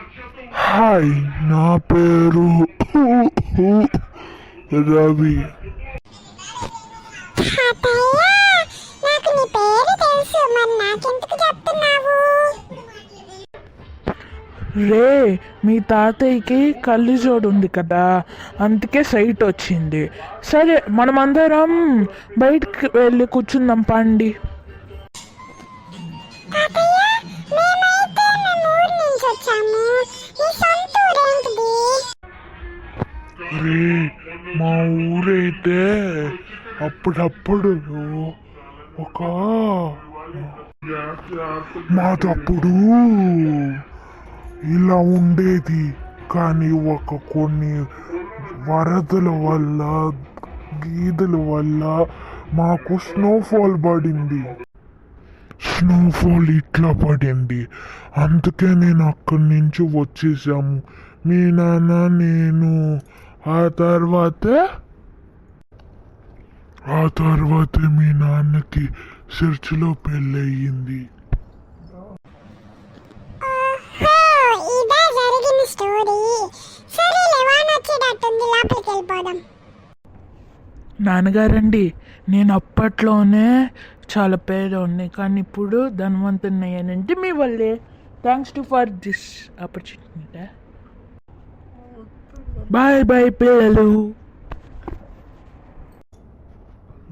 Hi, నా పేరు రవి. నాకు నీ పేరు తెలుసు, మరి నాకెందుకు చెప్తున్నావు? రే, మీ తాతయ్యకి కళ్ళజోడు ఉంది కదా, అందుకే సైట్ వచ్చింది. సరే, మనమందరం బయటికి వెళ్ళి కూర్చుందాం పండి. రే, మా ఊరైతే అప్పుడప్పుడు ఒక మాదప్పుడు ఇలా ఉండేది, కానీ కొన్ని వరదల వల్ల గీదల వల్ల మాకు స్నోఫాల్ పడింది. స్నోఫాల్ ఇట్లా పడింది, అందుకే నేను అక్కడి నుంచి వచ్చేసాము, మీ నాన్న నేను. ఆ తర్వాత మీ నాన్నకి చర్చిలో పెళ్ళయింది. నాన్నగారండి, నేను అప్పట్లోనే చాలా పేదోడిని, కానీ ఇప్పుడు ధనవంతుని అయ్యానంటే మీ వల్లే. Thanks to for this opportunity. Bye bye పిల్లలు.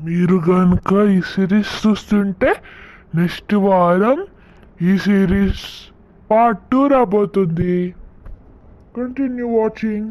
మీరు కనుక ఈ సిరీస్ చూస్తుంటే నెక్స్ట్ వారం ఈ సిరీస్ పార్ట్ 2 రాబోతుంది. Continue watching.